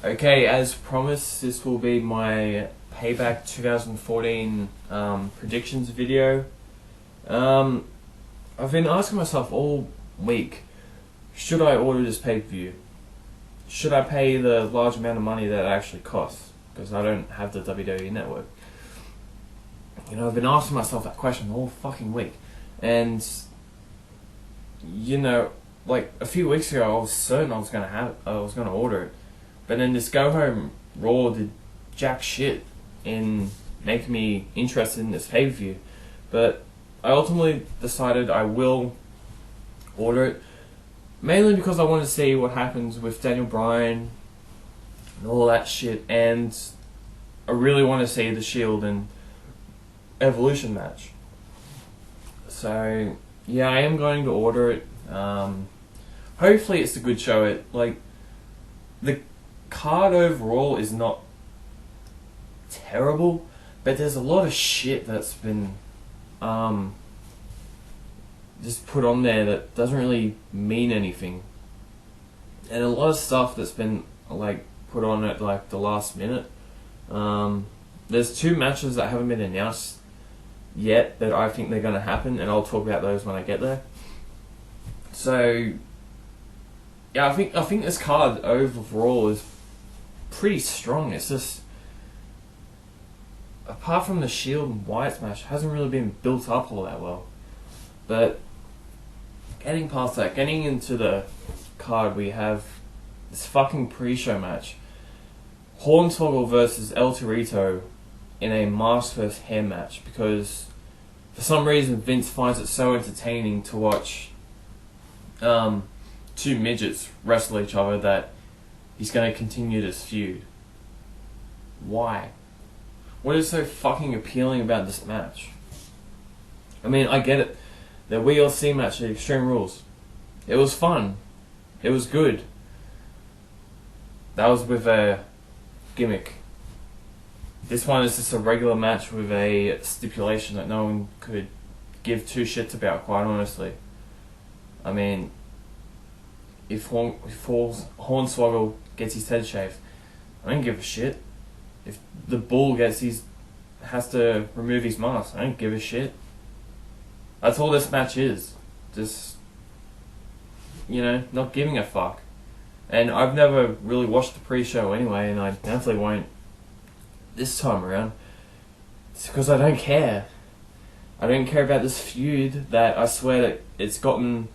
Okay, as promised, this will be my Payback 2014 predictions video. I've been asking myself all week, should I order this pay-per-view? Should I pay the large amount of money that it actually costs? Because I don't have the WWE Network. You know, I've been asking myself that question all fucking week. And, you know, like a few weeks ago I was certain I was gonna order it. But then this Go Home Raw did jack shit in making me interested in this pay-per-view. But I ultimately decided I will order it, mainly because I want to see what happens with Daniel Bryan and all that shit, and I really want to see the Shield and Evolution match. So yeah, I am going to order it. Hopefully it's a good show. The card overall is not terrible, but there's a lot of shit that's been just put on there that doesn't really mean anything, and a lot of stuff that's been like put on at like the last minute. There's 2 matches that haven't been announced yet that I think they're going to happen, and I'll talk about those when I get there. So yeah, I think this card overall is pretty strong. It's just, apart from the Shield and Wyatt match, hasn't really been built up all that well. But getting past that, getting into the card, we have this fucking pre-show match. Hornswoggle versus El Torito in a mask versus hair match, because for some reason Vince finds it so entertaining to watch 2 midgets wrestle each other that he's going to continue this feud. Why? What is so fucking appealing about this match? I mean, I get it. The WLC match at Extreme Rules, it was fun. It was good. That was with a gimmick. This one is just a regular match with a stipulation that no one could give 2 shits about, quite honestly. I mean, if Hornswoggle gets his head shaved, I don't give a shit. If the Bull has to remove his mask, I don't give a shit. That's all this match is. Just, you know, not giving a fuck. And I've never really watched the pre-show anyway, and I definitely won't this time around. It's because I don't care. I don't care about this feud that I swear that it's gotten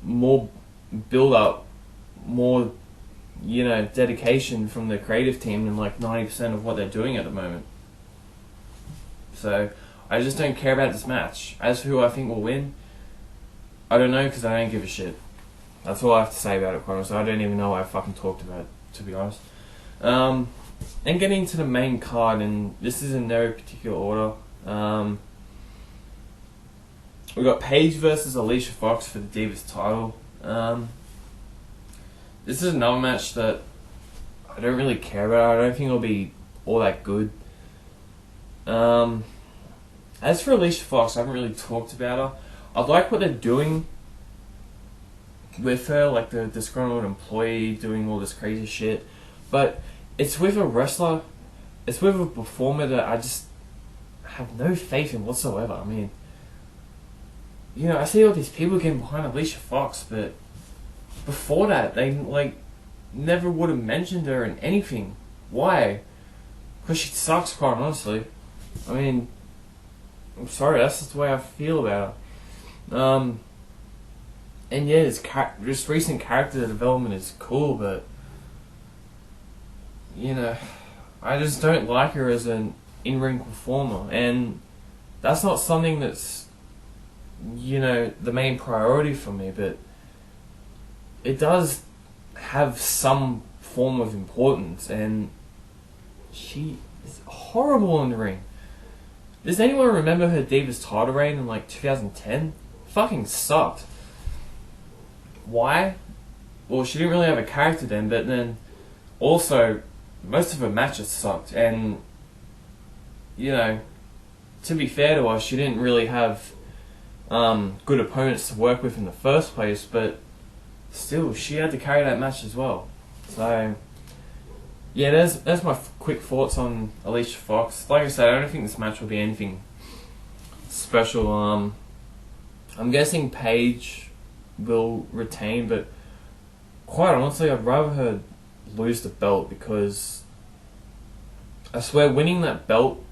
more build-up, more, you know, dedication from the creative team than like 90% of what they're doing at the moment. So I just don't care about this match. As for who I think will win, I don't know, because I don't give a shit. That's all I have to say about it, quite honestly. I don't even know what I fucking talked about it, to be honest. And getting to the main card, and this is in no particular order. We got Paige versus Alicia Fox for the Divas title. This is another match that I don't really care about. I don't think it'll be all that good. As for Alicia Fox, I haven't really talked about her. I like what they're doing with her, like the disgruntled employee doing all this crazy shit. But it's with a wrestler, it's with a performer that I just have no faith in whatsoever. I mean, you know, I see all these people getting behind Alicia Fox, but before that, they like never would have mentioned her in anything. Why? Because she sucks, quite honestly. I mean, I'm sorry, that's just the way I feel about her. And yeah, this recent character development is cool, but you know, I just don't like her as an in-ring performer, and that's not something that's, you know, the main priority for me, but it does have some form of importance, and she is horrible in the ring. Does anyone remember her Divas title reign in like 2010? Fucking sucked. Why? Well, she didn't really have a character then, but then also most of her matches sucked, and you know, to be fair to her, she didn't really have good opponents to work with in the first place, but still, she had to carry that match as well. So yeah, that's my quick thoughts on Alicia Fox. Like I said, I don't think this match will be anything special. I'm guessing Paige will retain, but quite honestly, I'd rather her lose the belt, because I swear winning that belt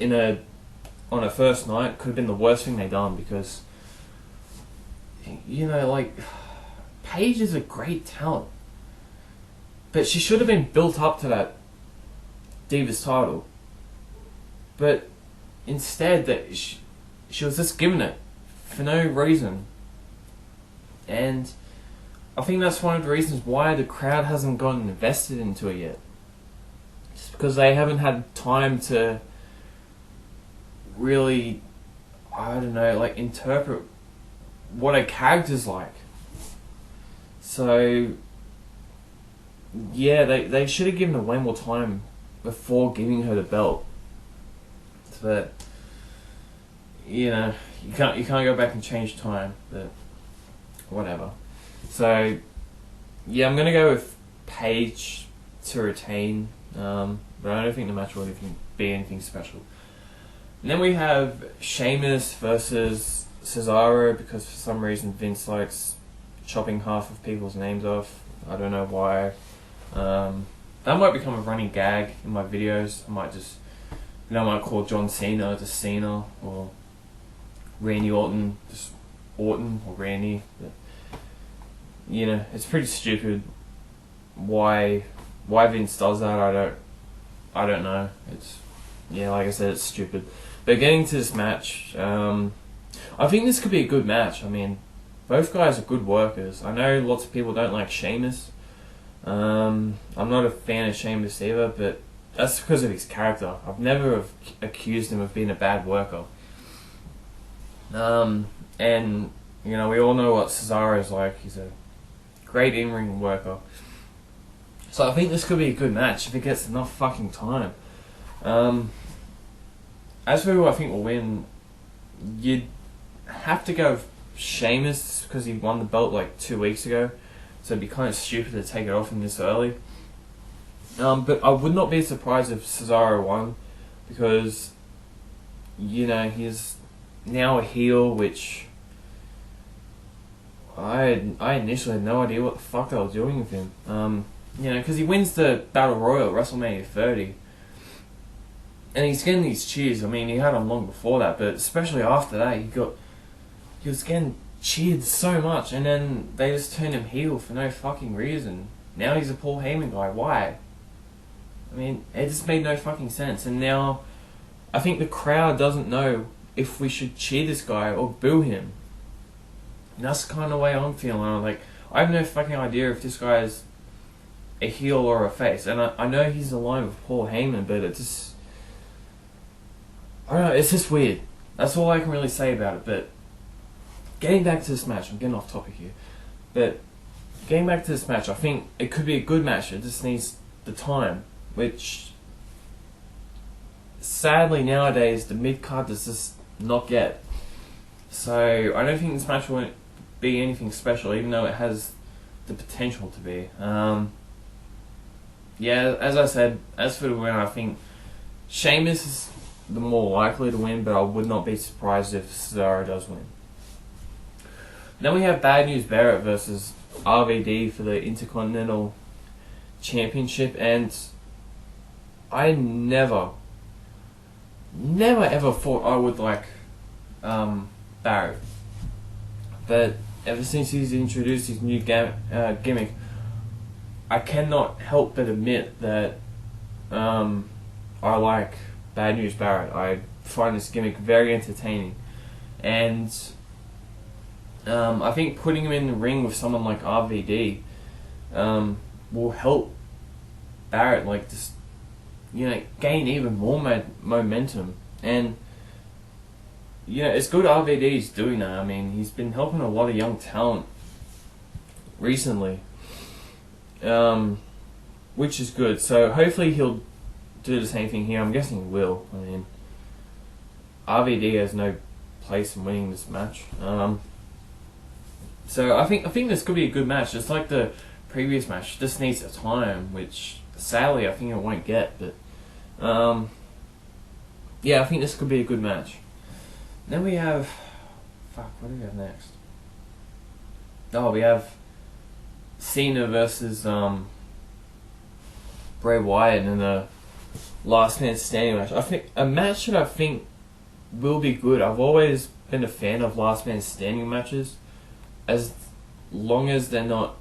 on her first night could have been the worst thing they done, because like, Paige is a great talent, but she should have been built up to that Divas title. But instead, that she was just given it for no reason, and I think that's one of the reasons why the crowd hasn't gotten invested into it yet. Just because they haven't had time to really, I don't know, like, interpret what a character's like. So, yeah, they should have given her way more time before giving her the belt. But, you can't go back and change time, but whatever. So, yeah, I'm going to go with Paige to retain, but I don't think the match will be anything special. And then we have Sheamus versus Cesaro, because for some reason Vince likes chopping half of people's names off. I don't know why. That might become a running gag in my videos. I might call John Cena just Cena, or Randy Orton just Orton, or Randy. But, it's pretty stupid. Why Vince does that, I don't know. It's, like I said, it's stupid. But getting to this match, I think this could be a good match. I mean, both guys are good workers. I know lots of people don't like Sheamus. I'm not a fan of Sheamus either, but that's because of his character. I've never accused him of being a bad worker. And we all know what Cesaro is like. He's a great in-ring worker. So I think this could be a good match if it gets enough fucking time. As for who I think will win, you'd have to go with Sheamus, because he won the belt like 2 weeks ago. So it'd be kind of stupid to take it off him this early. But I would not be surprised if Cesaro won, because he's now a heel, which I initially had no idea what the fuck they were doing with him. Because he wins the Battle Royal at WrestleMania 30. And he's getting these cheers. I mean, he had them long before that, but especially after that, he was getting cheered so much, and then they just turned him heel for no fucking reason. Now he's a Paul Heyman guy. Why? I mean, it just made no fucking sense. And now, I think the crowd doesn't know if we should cheer this guy or boo him. And that's the kind of way I'm feeling. I have no fucking idea if this guy is a heel or a face. And I know he's aligned with Paul Heyman, but it just, I don't know, it's just weird. That's all I can really say about it. But getting back to this match, I'm getting off topic here. But getting back to this match, I think it could be a good match. It just needs the time, which sadly nowadays the mid-card does just not get. So I don't think this match won't be anything special, even though it has the potential to be. As I said, as for the winner, I think Sheamus is the more likely to win, but I would not be surprised if Cesaro does win. Then we have Bad News Barrett versus RVD for the Intercontinental Championship, and I never ever thought I would like Barrett, but ever since he's introduced his new gimmick, I cannot help but admit that I like Bad News Barrett. I find this gimmick very entertaining, and I think putting him in the ring with someone like RVD will help Barrett gain even more momentum. And it's good RVD's doing that. I mean, he's been helping a lot of young talent recently, which is good. So hopefully he'll do the same thing here. I'm guessing he will. I mean, RVD has no place in winning this match. So I think this could be a good match. Just like the previous match, just needs a time, which sadly, I think it won't get. But yeah, I think this could be a good match. Then we have, what do we have next? Oh, we have Cena versus Bray Wyatt in a last man standing match. I think a match that I think will be good. I've always been a fan of last man standing matches, as long as they're not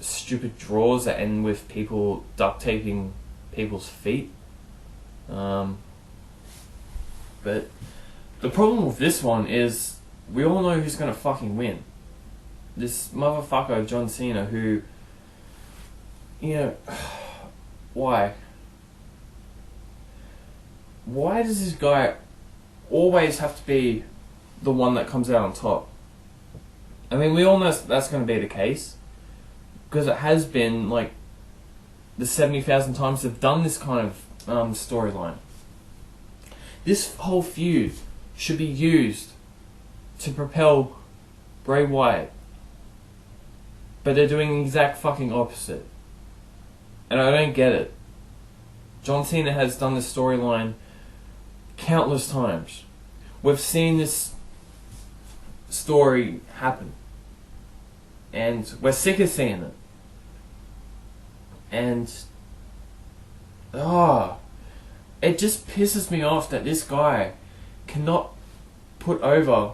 stupid draws that end with people duct taping people's feet. But the problem with this one is we all know who's gonna fucking win. This motherfucker John Cena, who, why? Why does this guy always have to be the one that comes out on top? I mean, we all know that's going to be the case, because it has been like the 70,000 times they've done this kind of storyline. This whole feud should be used to propel Bray Wyatt, but they're doing the exact fucking opposite, and I don't get it. John Cena has done this storyline countless times. We've seen this story happen, and we're sick of seeing it. And it just pisses me off that this guy cannot put over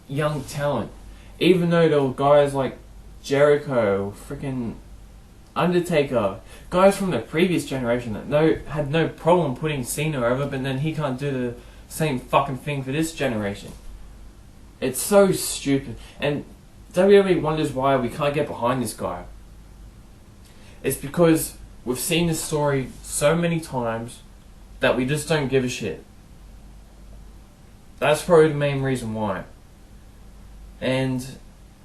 young talent, even though there were guys like Jericho, freaking Undertaker, guys from the previous generation that had no problem putting Cena over, but then he can't do the same fucking thing for this generation. It's so stupid, and WWE wonders why we can't get behind this guy. It's because we've seen this story so many times that we just don't give a shit. That's probably the main reason why. And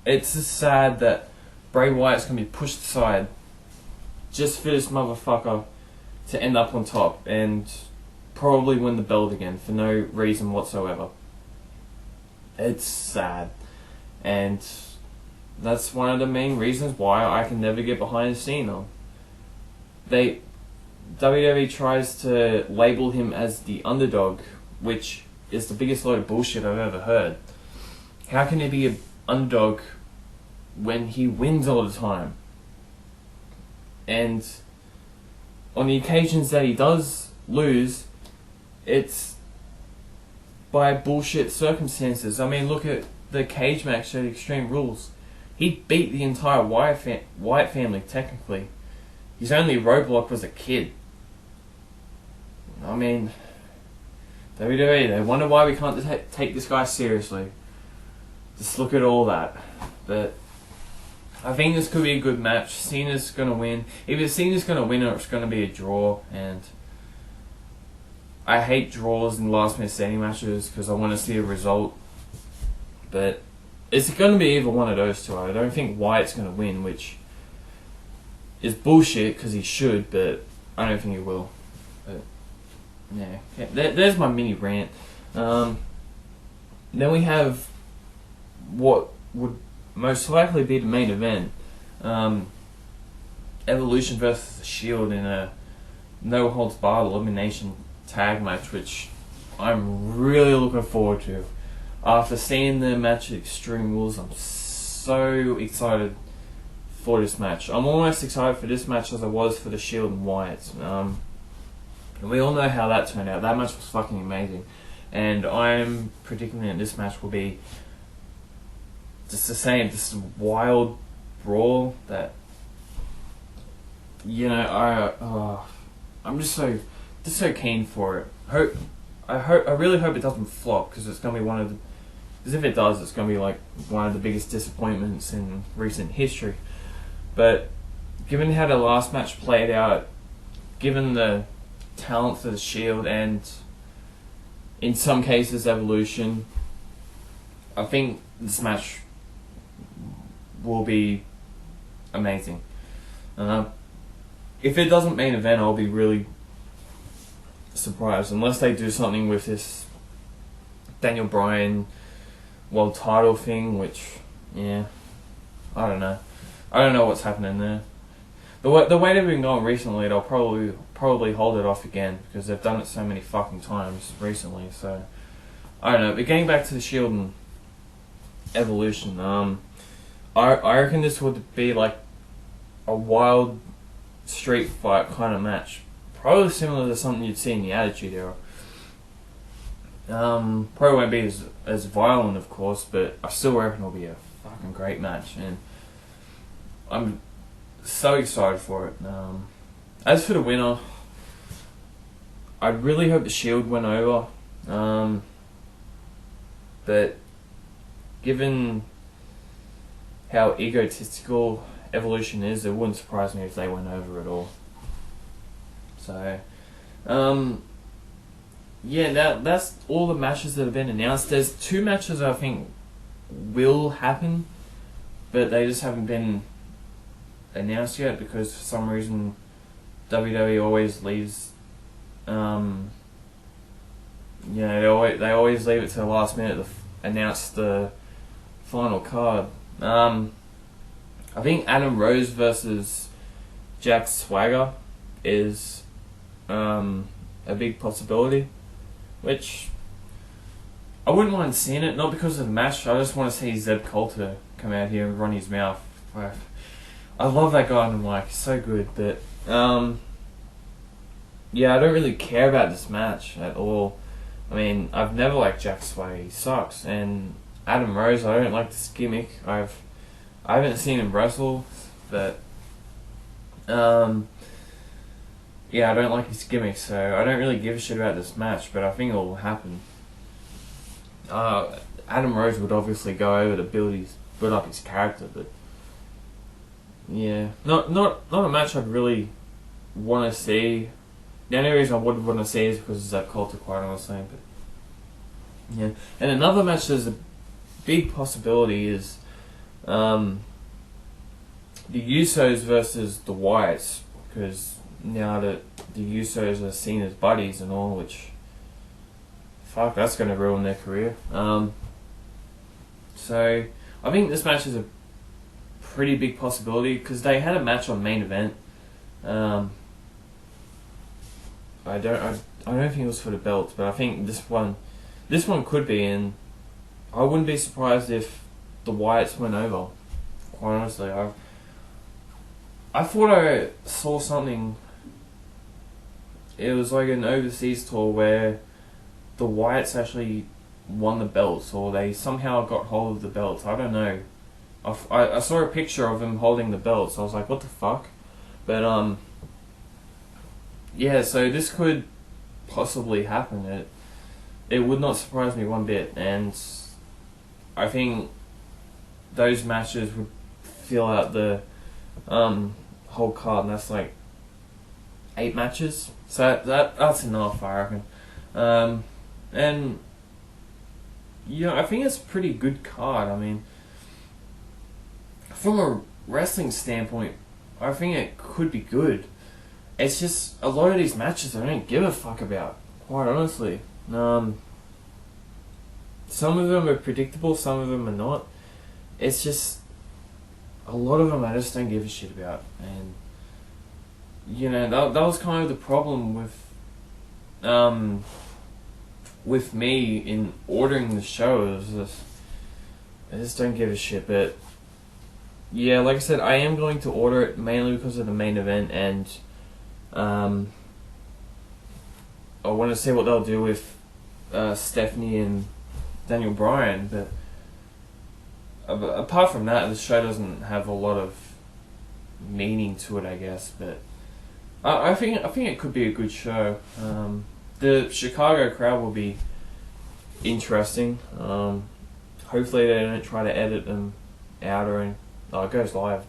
it's just sad that Bray Wyatt's going to be pushed aside just for this motherfucker to end up on top and probably win the belt again for no reason whatsoever. It's sad. And that's one of the main reasons why I can never get behind Cena. WWE tries to label him as the underdog, which is the biggest load of bullshit I've ever heard. How can he be an underdog when he wins all the time? And on the occasions that he does lose, it's by bullshit circumstances. I mean, look at the cage match at Extreme Rules. He beat the entire Wyatt family, technically. His only roadblock was a kid. I mean, WWE, they wonder why we can't take this guy seriously. Just look at all that. But I think this could be a good match. Cena's going to win. Either Cena's going to win or it's going to be a draw. And I hate draws in last minute standing matches because I want to see a result. But it's going to be either one of those two. I don't think Wyatt's going to win, which is bullshit because he should, but I don't think he will. But yeah, there's my mini rant. Then we have what would most likely be the main event. Evolution versus The Shield in a no holds barred elimination tag match, which I'm really looking forward to. After seeing the match at Extreme Rules, I'm so excited for this match. I'm almost excited for this match as I was for The Shield and Wyatt. And we all know how that turned out. That match was fucking amazing. And I'm predicting that this match will be just the same, just a wild brawl that, I'm just so keen for it. I really hope it doesn't flop, because it's gonna be because if it does, it's gonna be like one of the biggest disappointments in recent history. But given how the last match played out, given the talent for the Shield and in some cases Evolution, I think this match will be amazing. If it doesn't main event, I'll be really surprised, unless they do something with this Daniel Bryan world title thing, which, yeah, I don't know what's happening there. the way they've been going recently, they'll probably hold it off again because they've done it so many fucking times recently. So I don't know. But getting back to the Shield and Evolution, I reckon this would be like a wild street fight kind of match, probably similar to something you'd see in the Attitude Era. Probably won't be as violent, of course, but I still reckon it'll be a fucking great match, and I'm so excited for it. As for the winner, I really hope the Shield went over, but given how egotistical Evolution is, it wouldn't surprise me if they went over at all. So, yeah, that's all the matches that have been announced. There's 2 matches I think will happen, but they just haven't been announced yet because for some reason WWE always leaves. They always leave it to the last minute to announce the final card. I think Adam Rose versus Jack Swagger is a big possibility, which I wouldn't mind seeing it, not because of the match. I just want to see Zeb Coulter come out here and run his mouth. I love that guy on the mic, he's so good, but yeah, I don't really care about this match at all. I mean, I've never liked Jack Swagger, he sucks, and Adam Rose, I don't like this gimmick. I haven't seen him wrestle, but yeah, I don't like his gimmick, so I don't really give a shit about this match, but I think it will happen. Adam Rose would obviously go over to build up his character, but yeah, not a match I'd really want to see. The only reason I would want to see is because of Zeb Coulter, quite honestly. But yeah, and another match there's a big possibility is the Usos versus the Wyatts, because now that the Usos are seen as buddies and all, which fuck, that's going to ruin their career. So I think this match is a pretty big possibility because they had a match on Main Event. I don't think it was for the belts, but I think this one could be, and I wouldn't be surprised if the Wyatts went over. Quite honestly, I thought I saw something. It was like an overseas tour where the Wyatts actually won the belts, or they somehow got hold of the belts. I don't know. I saw a picture of him holding the belts. I was like, what the fuck? But yeah, so this could possibly happen. It would not surprise me one bit, and I think those matches would fill out the whole card, and that's like 8 matches. So that's enough, I reckon. And I think it's a pretty good card. I mean, from a wrestling standpoint, I think it could be good. It's just a lot of these matches I don't give a fuck about, quite honestly. Some of them are predictable, some of them are not. It's just a lot of them I just don't give a shit about, and that was kind of the problem with me in ordering the show. It was just, I just don't give a shit. But yeah, like I said, I am going to order it mainly because of the Main Event, and I want to see what they'll do with Stephanie and Daniel Bryan, but apart from that, the show doesn't have a lot of meaning to it, I guess. But I think it could be a good show. The Chicago crowd will be interesting. Hopefully they don't try to edit them out or anything. Oh, it goes live.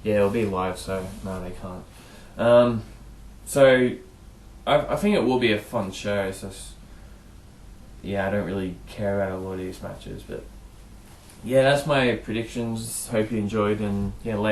Yeah, it'll be live, so no, they can't. So I think it will be a fun show. It's just, yeah, I don't really care about a lot of these matches, but yeah, that's my predictions. Hope you enjoyed, and yeah, later.